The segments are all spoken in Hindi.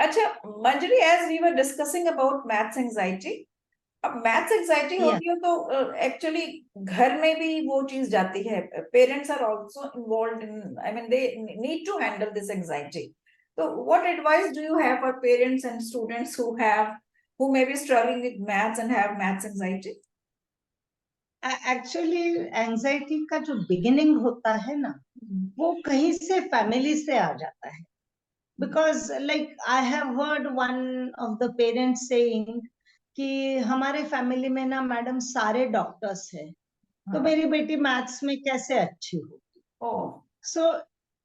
अच्छा Manjari, as we were discussing about maths anxiety, अब मैथ्स एंजाइटी Yeah. होती है तो एक्चुअली घर में भी वो चीज जाती है, parents are also involved in, I mean they need to handle this anxiety. तो what advice do you have for parents and students who may be struggling with maths and have maths anxiety? Actually anxiety का जो बिगिनिंग होता है ना, वो कहीं से फैमिली से आ जाता है. Because like I have heard one of the parents saying कि हमारे फैमिली में ना मैडम सारे डॉक्टर्स हैं, तो मेरी बेटी मैथ्स में कैसे अच्छी होगी. Oh, so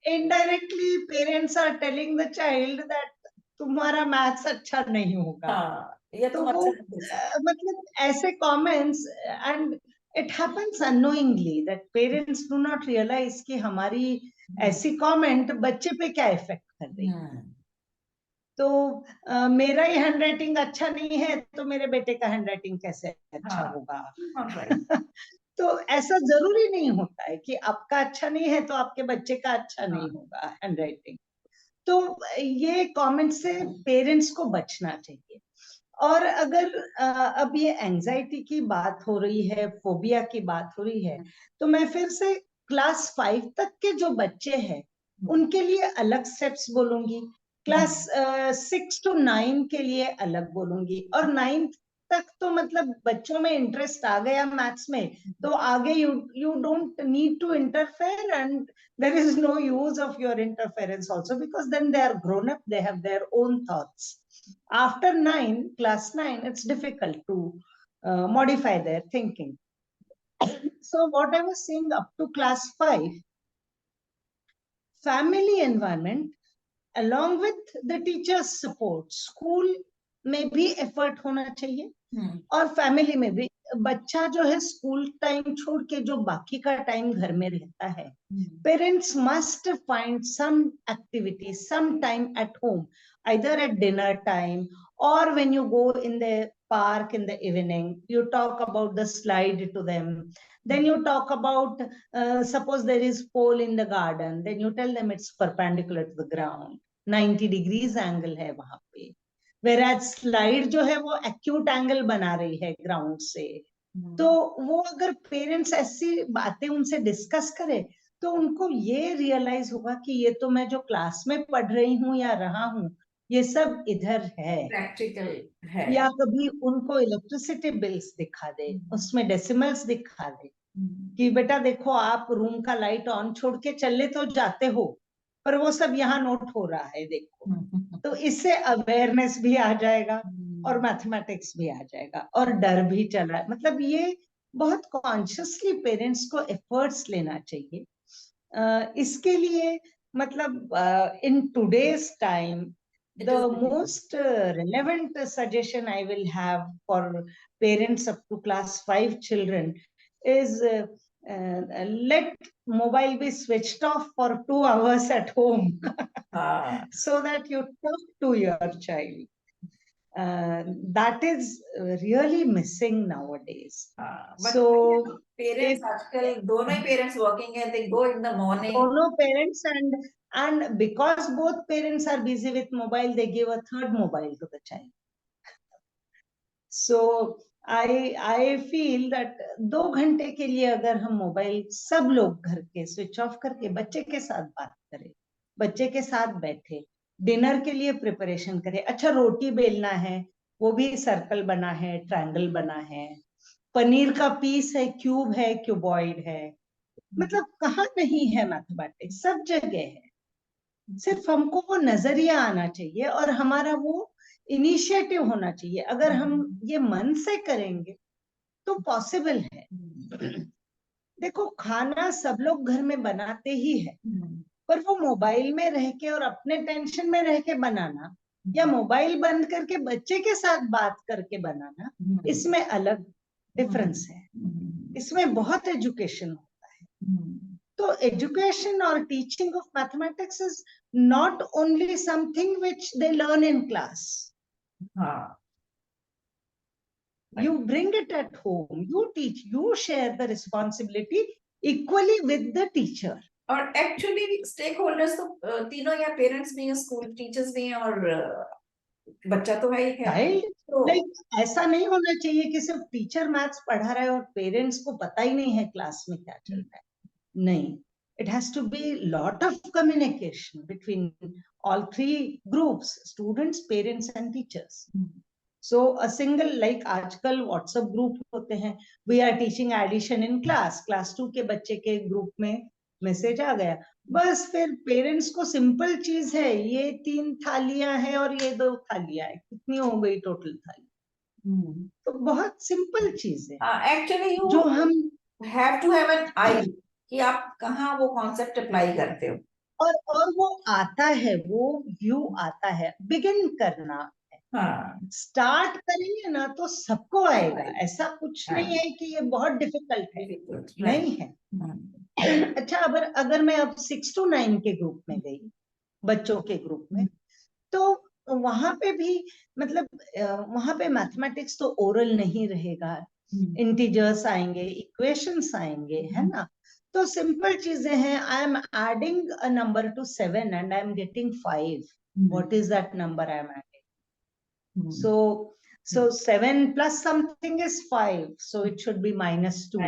indirectly parents are telling the child that तुम्हारा मैथ्स अच्छा नहीं होगा. हाँ, ये तो तुम वो अच्छा नहीं कर सकते. मतलब ऐसे comments, and it happens unknowingly that parents do not realise कि हमारी ऐसी कमेंट बच्चे पे क्या इफेक्ट कर रही है. तो मेरा ही हैंडराइटिंग अच्छा नहीं है तो मेरे बेटे का हैंडराइटिंग कैसे अच्छा हाँ, होगा. not right. तो ऐसा जरूरी नहीं होता है कि आपका अच्छा नहीं है तो आपके बच्चे का अच्छा नहीं हाँ. होगा हैंडराइटिंग. तो ये कमेंट से पेरेंट्स को बचना चाहिए. और अगर अब ये एंजाइटी की बात हो रही है, फोबिया की बात हो रही है, तो मैं फिर से क्लास 5 तक के जो बच्चे हैं उनके लिए अलग स्टेप्स बोलूंगी, क्लास 6 to 9 के लिए अलग बोलूंगी, और 9th तक तो मतलब बच्चों में इंटरेस्ट आ गया मैथ्स में, तो आगे you don't need to interfere, and there is no use of your interference also, because then they are grown up, they have their own thoughts. After 9, class 9, it's difficult to modify their thinking. So what I was saying, up to class 5, family environment along with the teacher's support, school में भी effort होना चाहिए, और फैमिली में भी. बच्चा जो है स्कूल टाइम छोड़ के जो बाकी का टाइम घर में रहता है, parents must find some activity, some time at home, either at dinner time or when you go in the park in the evening, you talk about the slide to them. Then you talk about, suppose there is pole in the garden, then you tell them it's perpendicular to the ground, 90 degrees angle है वहां पे, whereas slide जो है वो acute angle बना रही है ग्राउंड से. तो वो अगर पेरेंट्स ऐसी बातें उनसे डिस्कस करें तो उनको ये रियलाइज होगा कि ये तो मैं जो क्लास में पढ़ रही हूँ या रहा हूँ ये सब इधर है. प्रैक्टिकल है. या कभी उनको इलेक्ट्रिसिटी बिल्स दिखा दे, उसमें डेसिमल्स दिखा दे कि बेटा देखो आप रूम का लाइट ऑन छोड़ के चले तो जाते हो, पर वो सब यहाँ नोट हो रहा है देखो. तो इससे अवेयरनेस भी आ जाएगा और मैथमेटिक्स भी आ जाएगा और डर भी चला. मतलब ये बहुत कॉन्शियसली पेरेंट्स को एफर्ट्स लेना चाहिए. इसके लिए मतलब in today's time the most relevant suggestion I will have for parents up to class 5 children is let mobile be switched off for 2 hours at home so that you talk to your child. That is really missing nowadays. So parents आजकल दोनों ही पेरेंट्स वर्किंग है, दे गो इन द मॉर्निंग. दोनों parents, and because both parents are busy with mobile, they give a third mobile to the child. So I feel that 2 घंटे के लिए अगर हम मोबाइल सब लोग घर के स्विच ऑफ करके बच्चे के साथ बात करें, बच्चे के साथ बैठे, डिनर के लिए प्रिपरेशन करें. अच्छा रोटी बेलना है, वो भी सर्कल बना है, ट्रायंगल बना है, पनीर का पीस है, क्यूब है, क्यूबॉइड है. मतलब कहाँ नहीं है मैथमेटिक्स, सब जगह है. सिर्फ हमको वो नजरिया आना चाहिए और हमारा वो इनिशिएटिव होना चाहिए. अगर हम ये मन से करेंगे तो पॉसिबल है. देखो खाना सब लोग घर में बनाते ही है, पर वो मोबाइल में रह के और अपने टेंशन में रह के बनाना या मोबाइल बंद करके बच्चे के साथ बात करके बनाना, इसमें अलग डिफरेंस है. इसमें बहुत एजुकेशन होता है. तो एजुकेशन और teaching of mathematics is not only something which they learn in class. You bring it at home, you teach, you share the responsibility equally with the teacher. और एक्चुअली स्टेक होल्डर्स तो तीनों या पेरेंट्स भी हैं, स्कूल टीचर्स भी हैं और बच्चा तो है ही है। चाइल्ड तो लाइक ऐसा नहीं होना चाहिए कि सिर्फ टीचर मैथ्स पढ़ा रहा है और पेरेंट्स को पता ही नहीं है क्लास में क्या चल रहा है। नहीं, it has to be lot of communication between all three groups, students, parents and teachers. So a single, like आजकल WhatsApp ग्रुप होते हैं, we are teaching addition in class 2 के बच्चे के ग्रुप में मैसेज आ गया, बस फिर पेरेंट्स को सिंपल चीज है, ये 3 थालियां हैं और ये 2 थालियां है, कितनी हो गई टोटल थाली। तो बहुत सिंपल चीज है एक्चुअली जो यू हम हैव टू हैव एन आई कि आप कहाँ वो कॉन्सेप्ट अप्लाई करते हो। और वो आता है, वो व्यू आता है, बिगिन करना है, हाँ स्टार्ट करेंगे ना तो सबको आएगा, ऐसा कुछ नहीं है कि ये बहुत डिफिकल्ट है, नहीं है। अच्छा, अगर मैं अब 6 to 9 के ग्रुप में गई, बच्चों के ग्रुप में, तो वहां पे भी मतलब वहां पे मैथमेटिक्स तो ओरल नहीं रहेगा, इंटीजर्स आएंगे, इक्वेशंस आएंगे, है ना। तो सिंपल चीजें हैं, I am adding a number two 7 and I am getting 5, what is that number I am adding? So 7 plus something is 5, so it should be -2.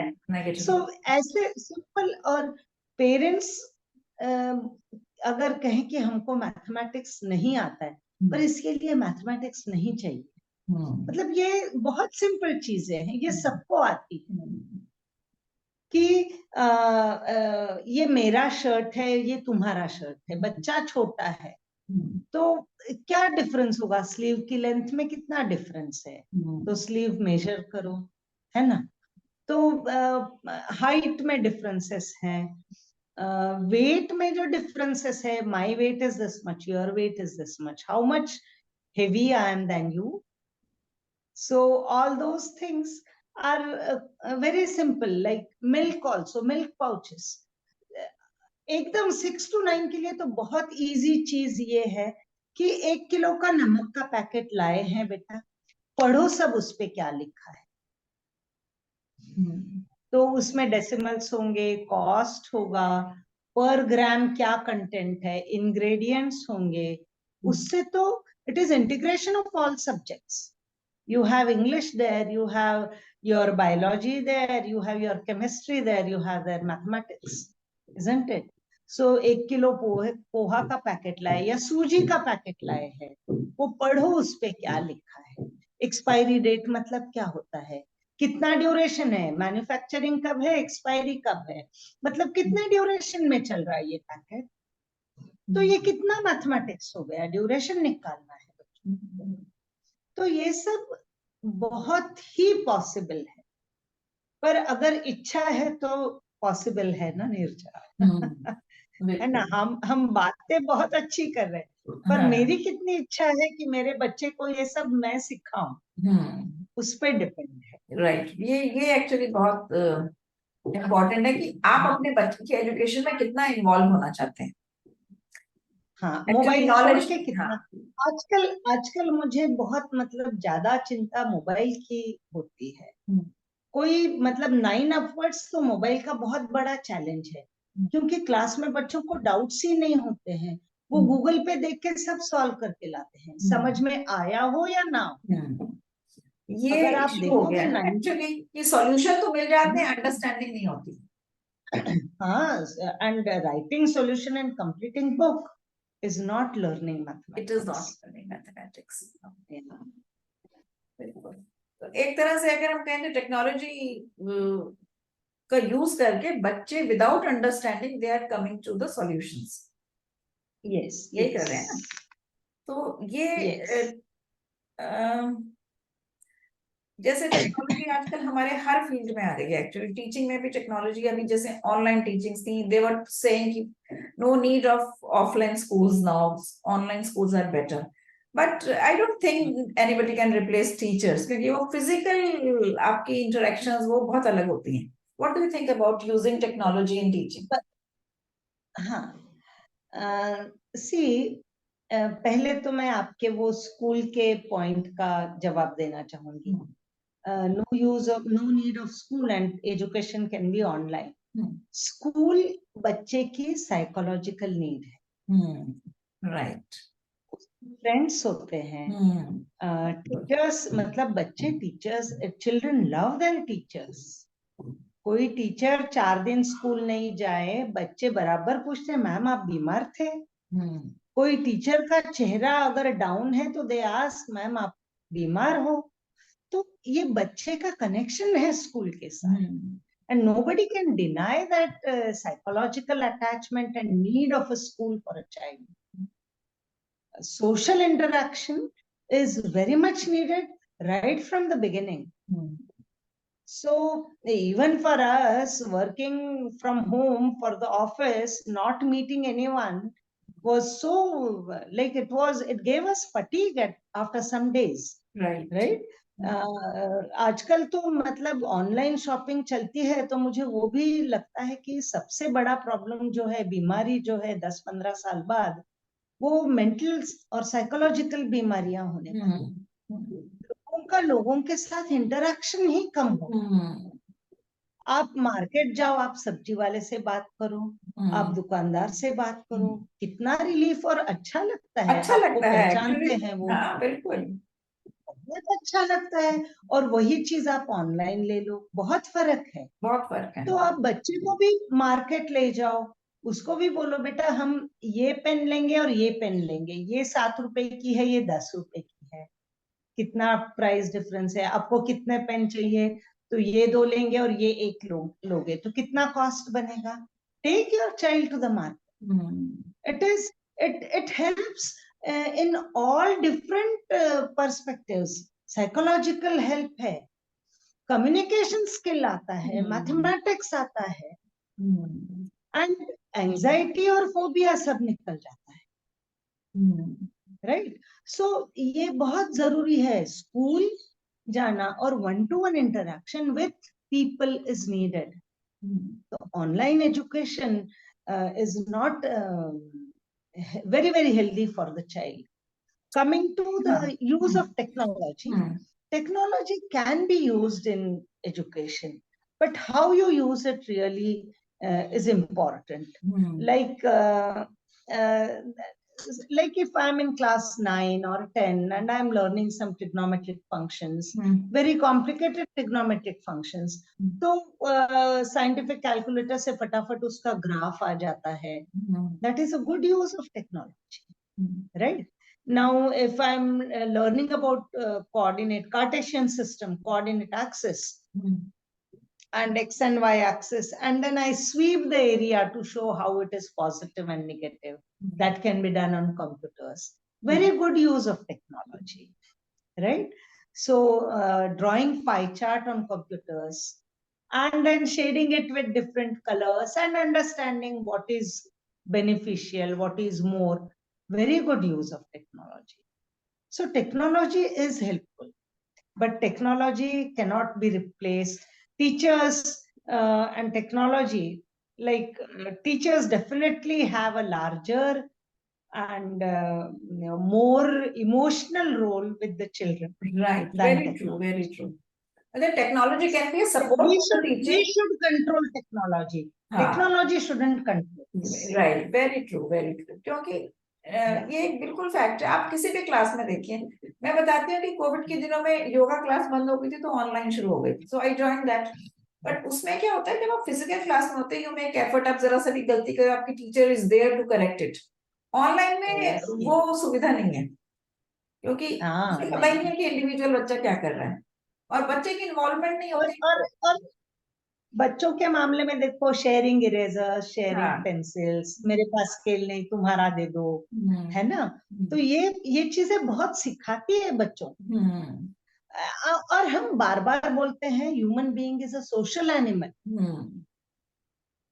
So ऐसे सिंपल। और पेरेंट्स अगर कहें कि हमको मैथमेटिक्स नहीं आता है, पर इसके लिए मैथमेटिक्स नहीं चाहिए, मतलब ये बहुत सिंपल चीजें हैं, ये सबको आती है कि ये मेरा शर्ट है, ये तुम्हारा शर्ट है, बच्चा छोटा है तो क्या डिफरेंस होगा, स्लीव की लेंथ में कितना डिफरेंस है, तो स्लीव मेजर करो, है ना। तो हाइट में डिफरेंसेस हैं, वेट में जो डिफरेंसेस है, my weight is this much, your weight is this much, how much heavy I am than you. So all those things are very simple, like milk also, milk pouches. एकदम 6 to 9 के लिए तो बहुत इजी चीज ये है कि 1 किलो का नमक का पैकेट लाए हैं बेटा, पढ़ो सब उस पे क्या लिखा है। तो उसमें डेसिमल्स होंगे, कॉस्ट होगा, पर ग्राम क्या कंटेंट है, इंग्रेडिएंट्स होंगे, उससे तो it is integration of all subjects. You have English there, you have your biology there, you have your chemistry there, you have their mathematics, isn't it? So 1 kilo poha का पैकेट लाए या सूजी का पैकेट लाए हैं, वो पढ़ो उस पे क्या लिखा है, एक्सपायरी डेट मतलब क्या होता है, कितना ड्यूरेशन है, मैन्युफैक्चरिंग कब है, एक्सपायरी कब है, मतलब कितने ड्यूरेशन में चल रहा है ये पैकेट। तो ये कितना मैथमेटिक्स हो गया, ड्यूरेशन निकालना है। तो ये सब बहुत ही पॉसिबल है, पर अगर इच्छा है तो पॉसिबल है ना नीरजा। है ना, हम बातें बहुत अच्छी कर रहे हैं, पर मेरी कितनी इच्छा है कि मेरे बच्चे को ये सब मैं सिखाऊं, उस पर डिपेंड है। राइट, ये एक्चुअली बहुत इम्पोर्टेंट है कि आप अपने बच्चे की एजुकेशन में कितना इन्वॉल्व होना चाहते हैं। हाँ, मोबाइल छोड़ के कितना। आजकल आजकल मुझे बहुत मतलब ज्यादा चिंता मोबाइल की होती है। कोई मतलब 9 अपवर्ड्स तो मोबाइल का बहुत बड़ा चैलेंज है, क्योंकि क्लास में बच्चों को डाउट्स ही नहीं होते हैं, वो गूगल पे देख के सब सॉल्व करके लाते हैं, समझ में आया हो या ना हो। ये अगर आप देखोगे एक्चुअली ये सॉल्यूशन तो मिल जाते हैं, अंडरस्टैंडिंग नहीं होती। हाँ, and writing solution and completing book is not learning mathematics. It is not learning mathematics. बिल्कुल। तो एक तरह से अगर हम कहें तो टेक्नोलॉजी का यूज करके बच्चे without understanding they are coming to the solutions. Yes, ये कर रहे हैं ना। तो ये जैसे टेक्नोलॉजी आजकल हमारे हर फील्ड में आ गई है, एक्चुअली टीचिंग में भी टेक्नोलॉजी, अभी जैसे ऑनलाइन टीचिंग्स थी, दे वर सेइंग कि no need of offline schools, now online schools are better, but I don't think anybody can replace teachers, क्योंकि वो फिजिकल आपकी इंटरेक्शंस वो बहुत अलग होती हैं। What do you think about using technology in teaching? हाँ, सी पहले तो मैं आपके वो स्कूल के पॉइंट का जवाब देना चाहूंगी। no need of school and education can be online. School बच्चे की साइकोलॉजिकल नीड है, राइट। फ्रेंड्स होते हैं, टीचर्स, मतलब बच्चे teachers, children love there teachers. कोई टीचर 4 दिन स्कूल नहीं जाए, बच्चे बराबर पूछते हैं मैम आप बीमार थे। कोई टीचर का चेहरा अगर डाउन है तो दे आस्क मैम आप बीमार हो। तो ये बच्चे का कनेक्शन है स्कूल के साथ। And nobody can deny that psychological attachment and need of a school for a child. Social interaction is very much needed right from the beginning. So even for us working from home for the office, not meeting anyone was so like it gave us fatigue after some days, right? आजकल तो मतलब ऑनलाइन शॉपिंग चलती है, तो मुझे वो भी लगता है कि सबसे बड़ा प्रॉब्लम जो है, बीमारी जो है 10-15 साल बाद, वो मेंटल और साइकोलॉजिकल बीमारियां होने लगी। लोगों का लोगों के साथ इंटरेक्शन ही कम हो। आप मार्केट जाओ, आप सब्जी वाले से बात करो, आप दुकानदार से बात करो, कितना रिलीफ और अच्छा लगता है। अच्छा आपको लगता है पहचानते एक्चुअली। हैं वो, हाँ बिल्कुल। बहुत अच्छा लगता है। और वही चीज आप ऑनलाइन ले लो, बहुत फर्क है। बहुत फर्क है। तो आप बच्चे को भी मार्केट ले जाओ, उसको भी बोलो बेटा हम ये पेन लेंगे और ये पेन लेंगे, ये 7 रुपए की है, ये 10 रुपए की है, कितना प्राइस डिफरेंस है, आपको कितने पेन चाहिए, तो ये 2 लेंगे और ये 1 लोगे तो कितना कॉस्ट बनेगा। Take your child to the market. It helps in all different perspectives. Psychological help है, कम्युनिकेशन स्किल आता है, मैथमेटिक्स आता है, एंड एंजाइटी और फोबिया सब निकल जाता है, राइट? सो ये बहुत जरूरी है, स्कूल जाना और 1-to-1 interaction with people is needed. तो online education is not very very healthy for the child. Coming to the use of technology, technology can be used in education, but how you use it really is important. Like uh, like if I'm in class 9 or 10 and I'm learning some trigonometric functions, very complicated trigonometric functions, तो scientific calculator से फटाफट उसका ग्राफ आ जाता है. That is a good use of technology, right? Now, if I'm learning about Cartesian system, coordinate axis, and X and Y axis, and then I sweep the area to show how it is positive and negative. That can be done on computers. Very good use of technology, right? So drawing pie chart on computers and then shading it with different colors and understanding what is beneficial, what is more. Very good use of technology. So technology is helpful, but technology cannot be replaced. Teachers and technology, like teachers definitely have a larger and more emotional role with the children. Right, than very true, technology. very true. And the technology can be a So support for we teaching. should control technology. हाँ, Technology shouldn't control us. Right, very true, very true. क्योंकि ये एक बिल्कुल फैक्ट है। आप किसी भी क्लास में देखिए, मैं बताती हूँ कि कोविड के दिनों में योगा क्लास बंद हो गई थी तो ऑनलाइन शुरू हो गई थी, सो आई जॉइन दैट। बट उसमें क्या होता है, जब आप फिजिकल क्लास में होते हैं, यू मेक एफर्ट, आप जरा सा भी गलती करो, आपकी teacher is there to correct it. Online में Yes, वो सुविधा नहीं है, क्योंकि हाँ, पता ही नहीं है कि इंडिविजुअल बच्चा क्या कर रहा है, और बच्चे की इन्वॉल्वमेंट नहीं और, होती। और बच्चों के मामले में देखो, शेयरिंग इरेजर, शेयरिंग हाँ, पेंसिल्स, मेरे पास स्केल नहीं तुम्हारा दे दो, है ना? तो ये चीजें बहुत सिखाती है बच्चों। और हम बार बार बोलते हैं human being is a social animal,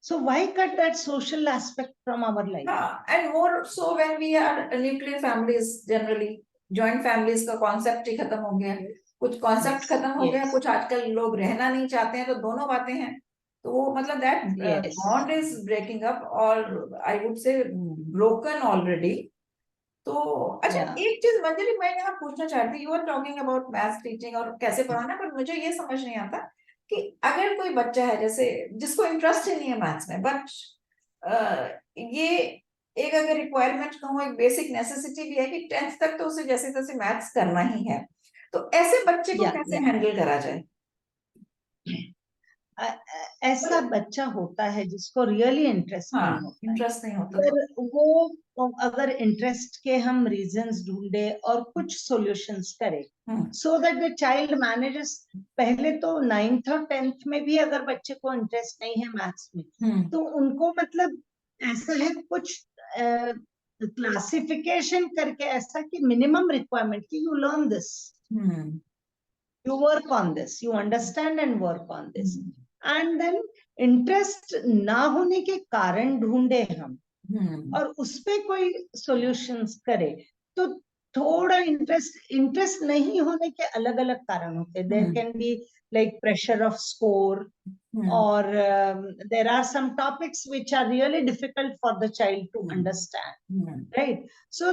so why cut that social aspect from our life? and more so when we are nuclear families, generally joint families का कॉन्सेप्ट ही खत्म हो गया, कुछ कॉन्सेप्ट खत्म हो गया, कुछ आजकल लोग रहना नहीं चाहते हैं, तो दोनों बातें हैं। तो वो मतलब that bond is breaking up, और I would say broken already. तो अच्छा, एक चीज मंजरी मैं यहाँ पूछना चाहती हूँ, you are talking about maths teaching और कैसे पढ़ाना, पर मुझे ये समझ नहीं आता कि अगर कोई बच्चा है जैसे जिसको इंटरेस्ट ही नहीं है मैथ्स में, बट ये एक अगर रिक्वायरमेंट कहूँ, एक बेसिक नेसेसिटी भी है कि 10th तक तो उसे जैसे तैसे मैथ्स करना ही है, तो ऐसे बच्चे को या कैसे हैंडल करा जाए? ऐसा बच्चा होता है जिसको रियली इंटरेस्ट नहीं हाँ, होता है, इंटरेस्ट नहीं होता। पर वो अगर इंटरेस्ट के हम रीजंस ढूंढे और कुछ सॉल्यूशंस करें, so that the child manages. पहले तो 9th और 10th में भी अगर बच्चे को इंटरेस्ट नहीं है मैथ्स में, तो उनको मतलब ऐसा है कुछ क्लासिफिकेशन करके ऐसा कि मिनिमम रिक्वायरमेंट कि you learn this, you work on this, you understand and work on this, and then interest ना होने के कारण ढूंढे हम और उस पे कोई सॉल्यूशंस करे। तो थोड़ा इंटरेस्ट नहीं होने के अलग अलग कारण होते हैं। There can be like pressure of score, or there are some topics which are really difficult for the child to understand, right? So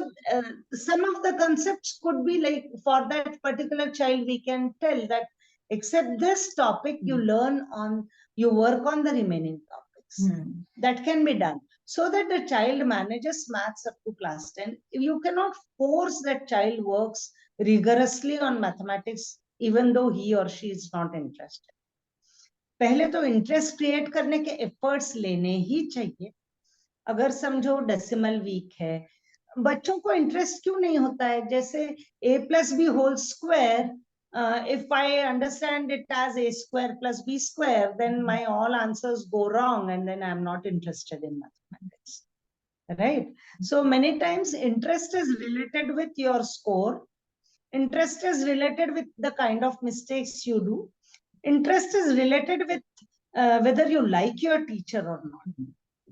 some of the concepts could be like, for that particular child we can tell that except this topic you learn on, you work on the remaining topics. That can be done so that the child manages maths up to class 10. You cannot force that child works rigorously on mathematics even though he or she is not interested. पहले तो इंटरेस्ट क्रिएट करने के एफर्ट्स लेने ही चाहिए। अगर समझो डेसिमल वीक है, बच्चों को इंटरेस्ट क्यों नहीं होता है? जैसे a+b whole square, if I understand it as a square plus b square, then my all answers go wrong and then I'm not interested in mathematics, right? So many times interest is related with your score, interest is related with the kind of mistakes you do, interest is related with whether you like your teacher or not.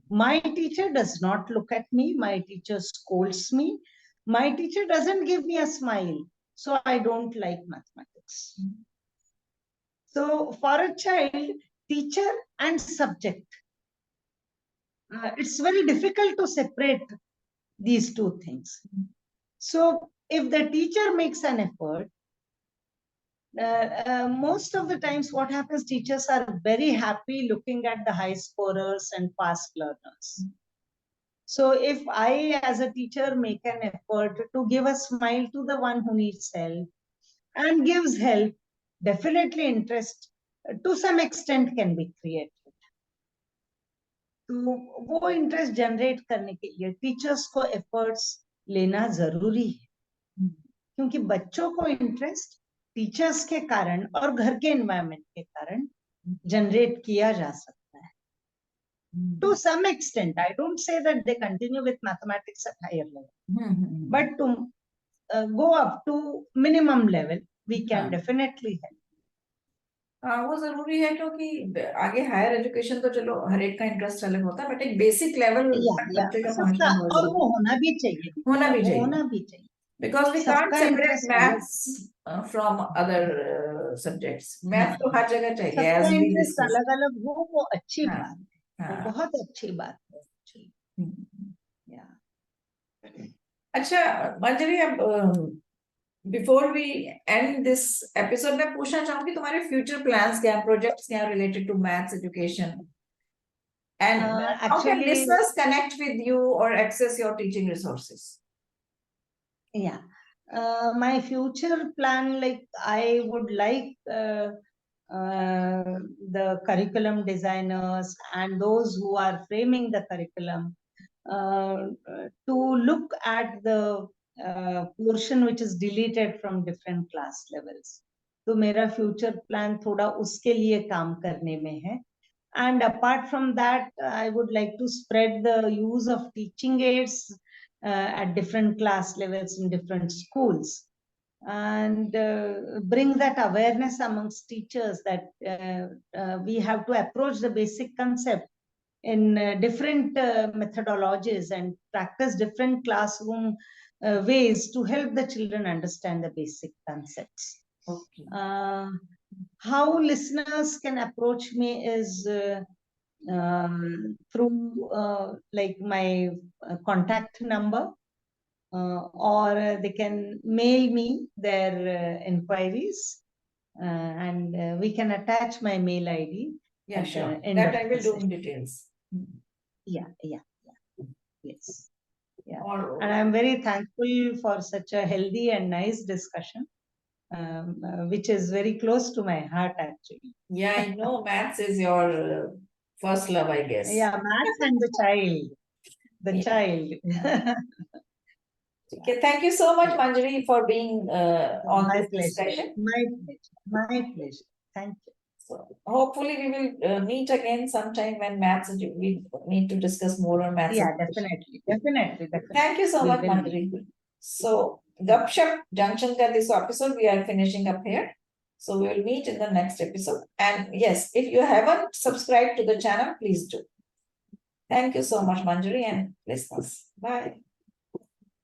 My teacher does not look at me, my teacher scolds me, my teacher doesn't give me a smile, so I don't like mathematics. So for a child, teacher and subject, it's very difficult to separate these two things. So if the teacher makes an effort, most of the times what happens, teachers are very happy looking at the high scorers and fast learners. So if I as a teacher make an effort to give a smile to the one who needs help and gives help, definitely interest to some extent can be created. तो वो इंटरेस्ट जनरेट करने के लिए टीचर्स को एफर्ट्स लेना जरूरी है, क्योंकि बच्चों को इंटरेस्ट टीचर्स के कारण और घर के एनवायरनमेंट के कारण जनरेट किया जा सकता है। To some extent, I don't say that they continue with mathematics at higher level, but to go up to minimum level, we can definitely help. वो जरूरी है, क्योंकि आगे हायर एजुकेशन तो चलो हर एक का इंटरेस्ट अलग होता है, बट एक बेसिक लेवल बच्चे का पहुंचना बहुत और वो जरूरी होना भी चाहिए, होना भी वो चाहिए, होना भी चाहिए, बिकॉज वी कांट सबका separate interest maths from other subjects. Maths तो हर जगह चाहिए, सबका एज वी इंटरेस्ट डिस्कस। अलग अलग हो, वो अच्छी हाँ, बात है, वो हाँ। बहुत अच्छी बात है। या अच्छा मंजरी, अब before we end this episode में पूछना चाहूंगी तुम्हारे फ्यूचर प्लान्स क्या हैं, प्रोजेक्ट्स क्या हैं related to maths education, and how can actually, listeners connect with you और access your teaching resources? yeah, my future plan, like I would like the curriculum designers and those who are framing the curriculum to look at the portion which is deleted from different class levels. तो मेरा future plan थोड़ा उसके लिए काम करने में है. And apart from that, I would like to spread the use of teaching aids at different class levels in different schools, and bring that awareness amongst teachers that we have to approach the basic concept in different methodologies and practice different classroom ways to help the children understand the basic concepts. Okay. How listeners can approach me is through like my contact number, or they can mail me their inquiries, and we can attach my mail ID. Yeah, at sure. the end That of I the will do in session. details. Yeah. Yes. Yeah. Or And I'm very thankful for such a healthy and nice discussion, which is very close to my heart actually. yeah, I know maths is your first love, I guess. Yeah, maths and the child. The Yeah. child. Okay, thank you so much, Manjari, for being on My this pleasure. discussion. My pleasure. My pleasure. Thank you. So hopefully we will meet again sometime when maths, we need to discuss more on maths. Yeah, education. definitely. Definitely. Definitely. Thank you so We much, will meet. Manjari. So, Gupshup Junction ka this episode we are finishing up here. So we will meet in the next episode. And yes, if you haven't subscribed to the channel, please do. Thank you so much, Manjari and listeners. Bye.